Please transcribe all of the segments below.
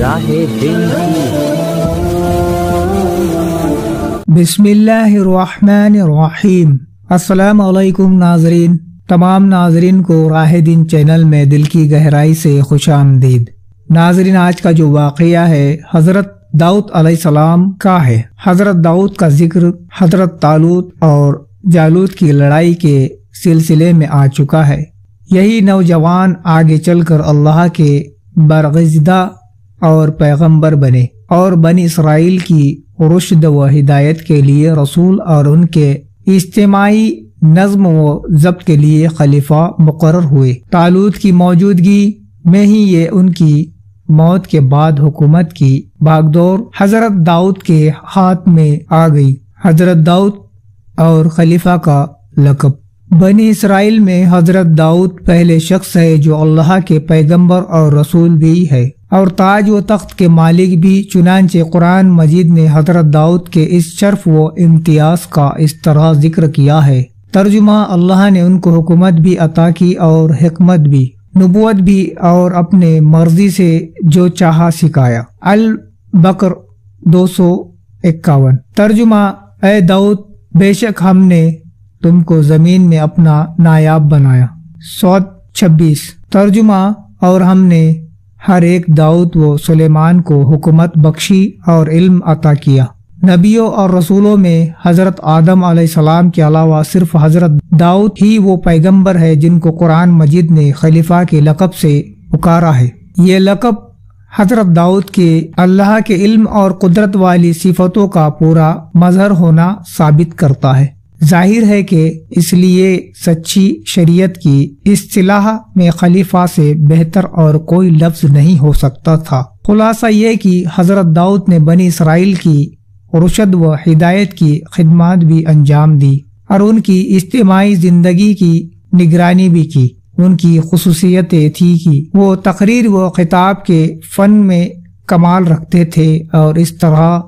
راہ دل کی۔ بسم اللہ الرحمن الرحیم۔ السلام علیکم ناظرین، تمام ناظرین کو راہ دین چینل میں دل کی گہرائی سے خوش آمدید۔ ناظرین، آج کا جو واقعہ ہے حضرت داؤد علیہ السلام کا ہے۔ حضرت داؤد کا ذکر حضرت طالوت اور جالوت کی لڑائی کے سلسلے میں آ چکا ہے۔ یہی نوجوان آگے چل کر اللہ کے برگزیدہ اور پیغمبر بنے اور بنی اسرائیل کی رشد و ہدایت کے لیے رسول اور ان کے اجتماعی نظم و ضبط کے لیے خلیفہ مقرر ہوئے۔ طالوت کی موجودگی میں ہی یہ ان کی موت کے بعد حکومت کی بھاگدوڑ حضرت داؤد کے ہاتھ میں آ گئی۔ حضرت داؤد اور خلیفہ کا لقب۔ بنی اسرائیل میں حضرت داؤد پہلے شخص ہے جو اللہ کے پیغمبر اور رسول بھی ہے اور تاج و تخت کے مالک بھی، چنانچہ قرآن مجید نے حضرت داؤد کے اس شرف و امتیاز کا اس طرح ذکر کیا ہے۔ ترجمہ: اللہ نے ان کو حکومت بھی عطا کی اور حکمت بھی، نبوت بھی، اور اپنے مرضی سے جو چاہا سکھایا۔ البقر 251۔ ترجمہ: اے داؤد، بے شک ہم نے تم کو زمین میں اپنا نایاب بنایا۔ صوت 26۔ ترجمہ: اور ہم نے ہر ایک داؤد و سلیمان کو حکومت بخشی اور علم عطا کیا۔ نبیوں اور رسولوں میں حضرت آدم علیہ السلام کے علاوہ صرف حضرت داؤد ہی وہ پیغمبر ہے جن کو قرآن مجید نے خلیفہ کے لقب سے پکارا ہے۔ یہ لقب حضرت داؤد کے اللہ کے علم اور قدرت والی صفتوں کا پورا مظہر ہونا ثابت کرتا ہے۔ ظاہر ہے کہ اس لیے سچی شریعت کی اصطلاح میں خلیفہ سے بہتر اور کوئی لفظ نہیں ہو سکتا تھا۔ خلاصہ یہ کہ حضرت داؤد نے بنی اسرائیل کی رشد و ہدایت کی خدمات بھی انجام دی اور ان کی اجتماعی زندگی کی نگرانی بھی کی۔ ان کی خصوصیتیں تھی کہ وہ تقریر و خطاب کے فن میں کمال رکھتے تھے اور اس طرح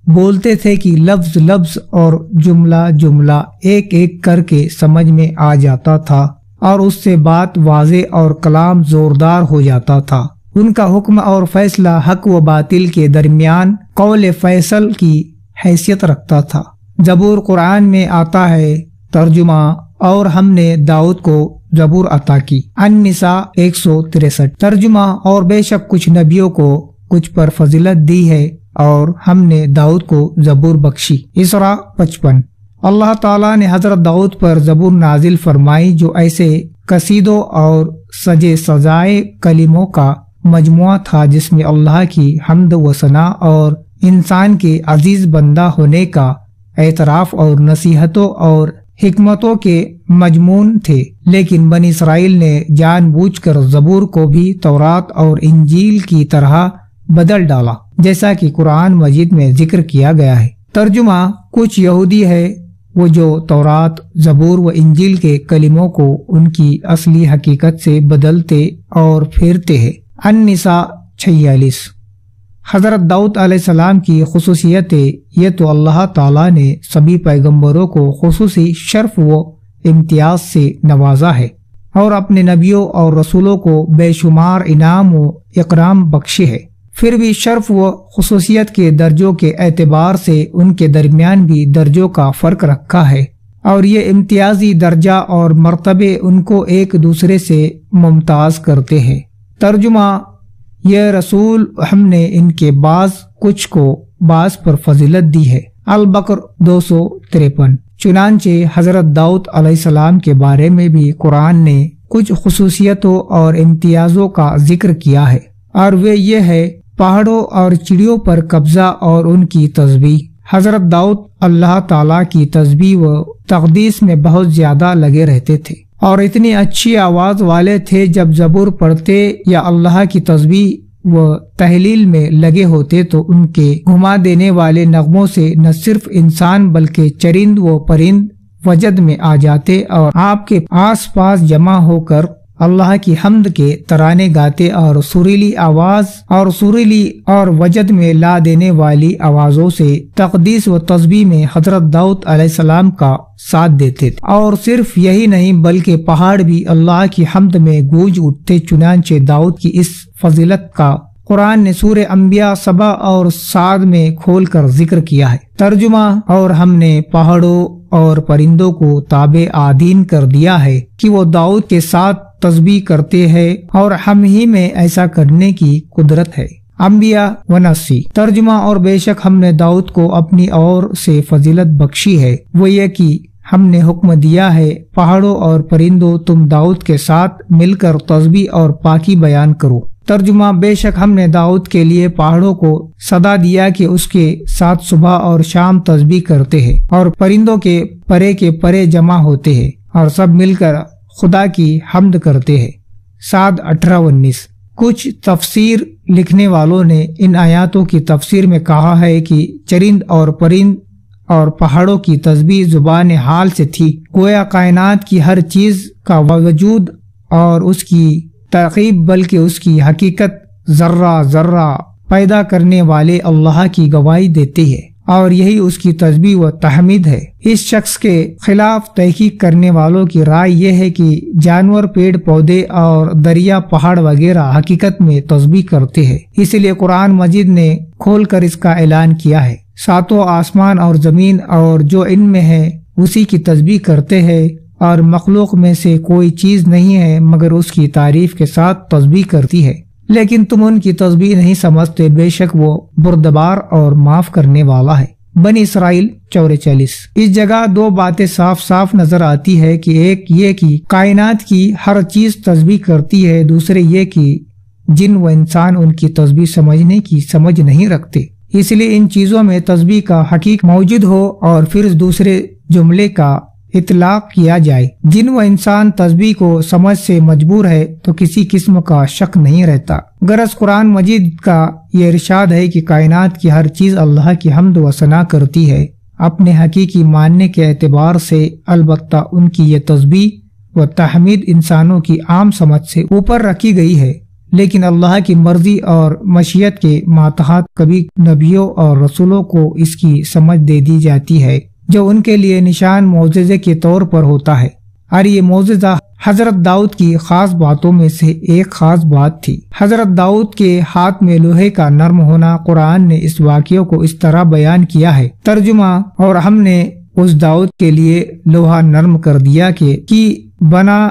بولتے تھے کہ لفظ لفظ اور جملہ جملہ ایک ایک کر کے سمجھ میں آ جاتا تھا اور اس سے بات واضح اور کلام زوردار ہو جاتا تھا۔ ان کا حکم اور فیصلہ حق و باطل کے درمیان قول فیصل کی حیثیت رکھتا تھا۔ زبور قرآن میں آتا ہے۔ ترجمہ: اور ہم نے داؤد کو زبور عطا کی۔ النساء 163۔ ترجمہ: اور بے شک کچھ نبیوں کو کچھ پر فضیلت دی ہے اور ہم نے داؤد کو زبور بخشی۔ اسراء 55۔ اللہ تعالیٰ نے حضرت داؤد پر زبور نازل فرمائی جو ایسے قصیدوں اور سجے سجائے کلموں کا مجموعہ تھا جس میں اللہ کی حمد و ثنا اور انسان کے عزیز بندہ ہونے کا اعتراف اور نصیحتوں اور حکمتوں کے مضمون تھے۔ لیکن بنی اسرائیل نے جان بوجھ کر زبور کو بھی تورات اور انجیل کی طرح بدل ڈالا، جیسا کہ قرآن مجید میں ذکر کیا گیا ہے۔ ترجمہ: کچھ یہودی ہے وہ جو تورات، زبور و انجیل کے کلموں کو ان کی اصلی حقیقت سے بدلتے اور پھیرتے ہیں۔ النساء 46۔ حضرت داؤد علیہ السلام کی خصوصیتیں۔ یہ تو اللہ تعالیٰ نے سبھی پیغمبروں کو خصوصی شرف و امتیاز سے نوازا ہے اور اپنے نبیوں اور رسولوں کو بے شمار انعام و اکرام بخشے ہے۔ پھر بھی شرف و خصوصیت کے درجوں کے اعتبار سے ان کے درمیان بھی درجوں کا فرق رکھا ہے اور یہ امتیازی درجہ اور مرتبے ان کو ایک دوسرے سے ممتاز کرتے ہیں۔ ترجمہ: یہ رسول ہم نے ان کے بعض کچھ کو بعض پر فضیلت دی ہے۔ البقر 253۔ چنانچہ حضرت داؤد علیہ السلام کے بارے میں بھی قرآن نے کچھ خصوصیتوں اور امتیازوں کا ذکر کیا ہے اور وہ یہ ہے: پہاڑوں اور چڑیوں پر قبضہ اور ان کی تسبیح۔ حضرت داؤد اللہ تعالیٰ کی تسبیح و تقدیس میں بہت زیادہ لگے رہتے تھے اور اتنی اچھی آواز والے تھے جب زبور پڑھتے یا اللہ کی تسبیح و تحلیل میں لگے ہوتے تو ان کے گھما دینے والے نغموں سے نہ صرف انسان بلکہ چرند و پرند وجد میں آ جاتے اور آپ کے آس پاس جمع ہو کر اللہ کی حمد کے ترانے گاتے اور سریلی آواز اور سریلی اور وجد میں لا دینے والی آوازوں سے تقدیس و تسبیح میں حضرت داؤد علیہ السلام کا ساتھ دیتے تھے۔ اور صرف یہی نہیں بلکہ پہاڑ بھی اللہ کی حمد میں گونج اٹھتے۔ چنانچہ داؤد کی اس فضیلت کا قرآن نے سورہ انبیاء 7 اور 7 میں کھول کر ذکر کیا ہے۔ ترجمہ: اور ہم نے پہاڑوں اور پرندوں کو تابع آدین کر دیا ہے کہ وہ داؤد کے ساتھ تسبیح کرتے ہیں اور ہم ہی میں ایسا کرنے کی قدرت ہے۔ انبیاء 79۔ ترجمہ: اور بے شک ہم نے داؤد کو اپنی اور سے فضیلت بخشی ہے، وہ یہ کہ ہم نے حکم دیا ہے پہاڑوں اور پرندوں تم داؤد کے ساتھ مل کر تسبیح اور پاکی بیان کرو۔ ترجمہ: بے شک ہم نے داؤد کے لیے پہاڑوں کو صدا دیا کہ اس کے ساتھ صبح اور شام تسبیح کرتے ہیں، اور پرندوں کے پرے جمع ہوتے ہیں اور سب مل کر خدا کی حمد کرتے ہیں۔ صاد 18-19۔ کچھ تفسیر لکھنے والوں نے ان آیاتوں کی تفسیر میں کہا ہے کہ چرند اور پرند اور پہاڑوں کی تسبیح زبان حال سے تھی، گویا کائنات کی ہر چیز کا وجود اور اس کی ترکیب بلکہ اس کی حقیقت ذرہ ذرہ پیدا کرنے والے اللہ کی گواہی دیتی ہے، اور یہی اس کی تسبیح و تحمید ہے۔ اس شخص کے خلاف تحقیق کرنے والوں کی رائے یہ ہے کہ جانور، پیڑ پودے اور دریا، پہاڑ وغیرہ حقیقت میں تسبیح کرتے ہیں، اس لیے قرآن مجید نے کھول کر اس کا اعلان کیا ہے۔ ساتوں آسمان اور زمین اور جو ان میں ہے اسی کی تسبیح کرتے ہیں، اور مخلوق میں سے کوئی چیز نہیں ہے مگر اس کی تعریف کے ساتھ تسبیح کرتی ہے، لیکن تم ان کی تسبیح نہیں سمجھتے، بے شک وہ بردبار اور معاف کرنے والا ہے۔ بنی اسرائیل 44۔ اس جگہ دو باتیں صاف صاف نظر آتی ہے کہ ایک یہ کہ کائنات کی ہر چیز تسبیح کرتی ہے، دوسرے یہ کہ جن و انسان ان کی تسبیح سمجھنے کی سمجھ نہیں رکھتے، اس لیے ان چیزوں میں تسبیح کا حقیق موجود ہو اور پھر دوسرے جملے کا اطلاق کیا جائے۔ جن و انسان تسبیح کو سمجھ سے مجبور ہے تو کسی قسم کا شک نہیں رہتا۔ غرض قرآن مجید کا یہ ارشاد ہے کہ کائنات کی ہر چیز اللہ کی حمد و ثنا کرتی ہے اپنے حقیقی ماننے کے اعتبار سے، البتہ ان کی یہ تسبیح و تحمید انسانوں کی عام سمجھ سے اوپر رکھی گئی ہے، لیکن اللہ کی مرضی اور مشیت کے ماتحت کبھی نبیوں اور رسولوں کو اس کی سمجھ دے دی جاتی ہے جو ان کے لیے نشان معجزے کے طور پر ہوتا ہے، اور یہ معجزہ حضرت داؤد کی خاص باتوں میں سے ایک خاص بات تھی۔ حضرت داؤد کے ہاتھ میں لوہے کا نرم ہونا، قرآن نے اس واقعے کو اس طرح بیان کیا ہے۔ ترجمہ: اور ہم نے اس داؤد کے لیے لوہا نرم کر دیا کہ بنا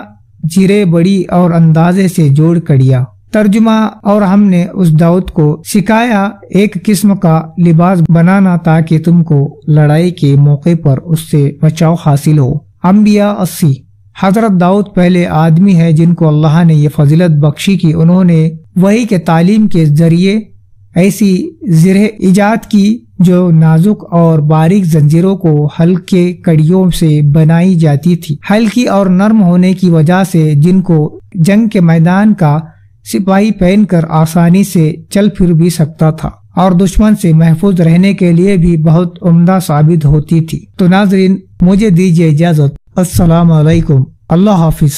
جرے بڑی اور اندازے سے جوڑ کڑیا۔ ترجمہ: اور ہم نے اس داؤد کو سکھایا ایک قسم کا لباس بنانا تاکہ تم کو لڑائی کے موقع پر اس سے بچاؤ حاصل ہو۔ انبیاء 80۔ حضرت داؤد پہلے آدمی ہے جن کو اللہ نے یہ فضیلت بخشی کہ انہوں نے وحی کے تعلیم کے ذریعے ایسی زرہ ایجاد کی جو نازک اور باریک زنجیروں کو ہلکے کڑیوں سے بنائی جاتی تھی، ہلکی اور نرم ہونے کی وجہ سے جن کو جنگ کے میدان کا سپاہی پہن کر آسانی سے چل پھر بھی سکتا تھا، اور دشمن سے محفوظ رہنے کے لیے بھی بہت عمدہ ثابت ہوتی تھی۔ تو ناظرین، مجھے دیجیے اجازت۔ السلام علیکم۔ اللہ حافظ۔